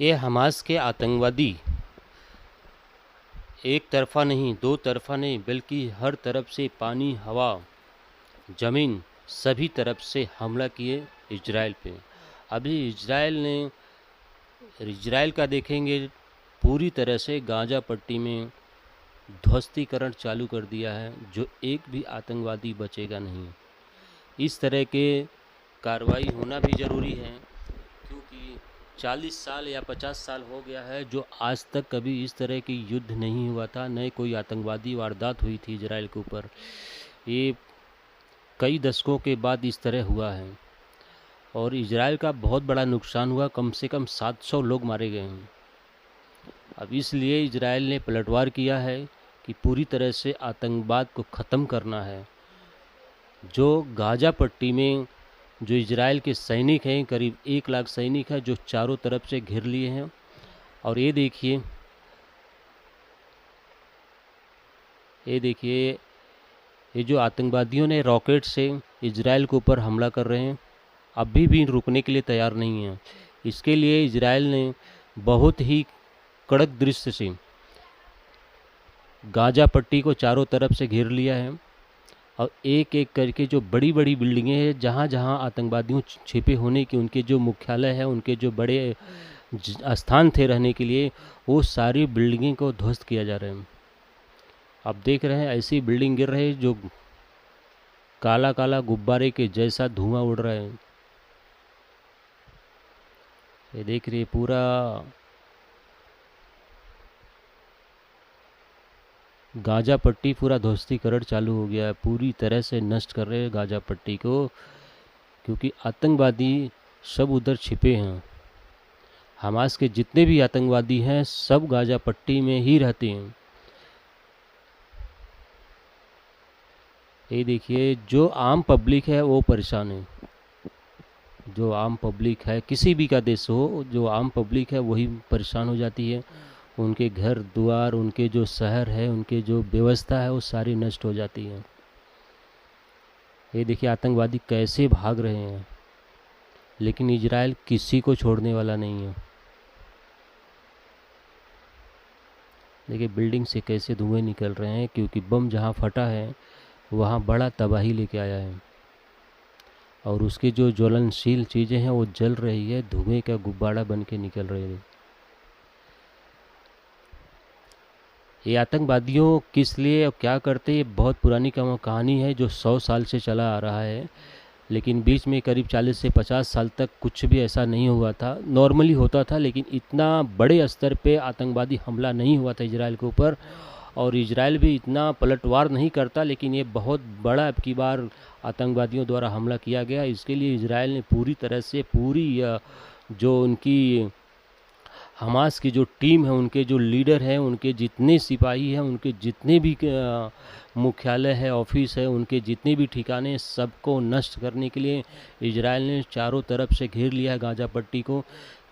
ये हमास के आतंकवादी एक तरफ़ा नहीं, दो तरफ़ा नहीं, बल्कि हर तरफ से पानी, हवा, ज़मीन सभी तरफ से हमला किए इजराइल पे। अभी इजराइल का देखेंगे पूरी तरह से गाज़ा पट्टी में ध्वस्तीकरण चालू कर दिया है, जो एक भी आतंकवादी बचेगा नहीं। इस तरह के कार्रवाई होना भी ज़रूरी है, क्योंकि 40 साल या 50 साल हो गया है जो आज तक कभी इस तरह की युद्ध नहीं हुआ था, न कोई आतंकवादी वारदात हुई थी इजराइल के ऊपर। ये कई दशकों के बाद इस तरह हुआ है और इजराइल का बहुत बड़ा नुकसान हुआ, कम से कम 700 लोग मारे गए हैं। अब इसलिए इजराइल ने पलटवार किया है कि पूरी तरह से आतंकवाद को ख़त्म करना है। जो गाज़ा पट्टी में जो इजराइल के सैनिक हैं, करीब 1 लाख सैनिक हैं, जो चारों तरफ से घेर लिए हैं। और ये देखिए ये जो आतंकवादियों ने रॉकेट से इजराइल के ऊपर हमला कर रहे हैं, अभी भी रुकने के लिए तैयार नहीं हैं। इसके लिए इजराइल ने बहुत ही कड़क दृश्य से गाज़ा पट्टी को चारों तरफ से घेर लिया है और एक एक करके जो बड़ी बड़ी बिल्डिंगें हैं, जहाँ जहाँ आतंकवादियों छिपे होने की उनके जो मुख्यालय है, उनके जो बड़े स्थान थे रहने के लिए, वो सारी बिल्डिंगें को ध्वस्त किया जा रहा है। आप देख रहे हैं ऐसी बिल्डिंग गिर रही है जो काला काला गुब्बारे के जैसा धुआं उड़ रहा है। ये देख रही है पूरा गाज़ा पट्टी पूरा ध्वस्तीकरण चालू हो गया है, पूरी तरह से नष्ट कर रहे हैं गाज़ा पट्टी को, क्योंकि आतंकवादी सब उधर छिपे हैं। हमास के जितने भी आतंकवादी हैं सब गाज़ा पट्टी में ही रहते हैं। ये देखिए जो आम पब्लिक है वो परेशान है। जो आम पब्लिक है, किसी भी का देश हो, जो आम पब्लिक है वही परेशान हो जाती है। उनके घर द्वार, उनके जो शहर है, उनके जो व्यवस्था है, वो सारी नष्ट हो जाती है। ये देखिए आतंकवादी कैसे भाग रहे हैं, लेकिन इजराइल किसी को छोड़ने वाला नहीं है। देखिए बिल्डिंग से कैसे धुएं निकल रहे हैं, क्योंकि बम जहाँ फटा है वहाँ बड़ा तबाही लेके आया है और उसके जो ज्वलनशील चीज़ें हैं वो जल रही है, धुएं का गुब्बारा बन के निकल रहे हैं। ये आतंकवादियों किस लिए और क्या करते हैं, ये बहुत पुरानी कहानी है जो 100 साल से चला आ रहा है, लेकिन बीच में करीब 40 से 50 साल तक कुछ भी ऐसा नहीं हुआ था। नॉर्मली होता था, लेकिन इतना बड़े स्तर पे आतंकवादी हमला नहीं हुआ था इजराइल के ऊपर, और इजराइल भी इतना पलटवार नहीं करता, लेकिन ये बहुत बड़ा अब की बार आतंकवादियों द्वारा हमला किया गया। इसके लिए इजराइल ने पूरी तरह से जो उनकी हमास की जो टीम है, उनके जो लीडर हैं, उनके जितने सिपाही हैं, उनके जितने भी मुख्यालय है, ऑफिस है, उनके जितने भी ठिकाने हैं, सबको नष्ट करने के लिए इजराइल ने चारों तरफ से घेर लिया है गाज़ा पट्टी को।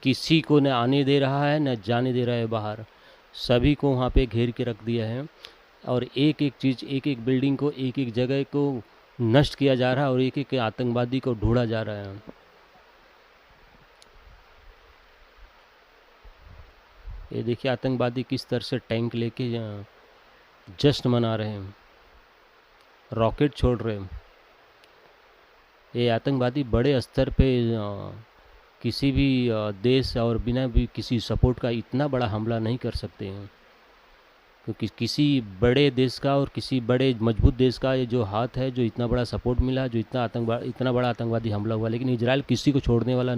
किसी को न आने दे रहा है न जाने दे रहा है बाहर, सभी को वहाँ पे घेर के रख दिया है और एक एक चीज़, एक एक बिल्डिंग को, एक एक जगह को नष्ट किया जा रहा है और एक एक आतंकवादी को ढूंढा जा रहा है। ये देखिए आतंकवादी किस तरह से टैंक लेके जश्न मना रहे हैं, रॉकेट छोड़ रहे हैं। ये आतंकवादी बड़े स्तर पे किसी भी देश और बिना भी किसी सपोर्ट का इतना बड़ा हमला नहीं कर सकते हैं, क्योंकि किसी बड़े देश का और किसी बड़े मजबूत देश का ये जो हाथ है, जो इतना बड़ा सपोर्ट मिला, जो इतना बड़ा आतंकवादी हमला हुआ, लेकिन इजराइल किसी को छोड़ने वाला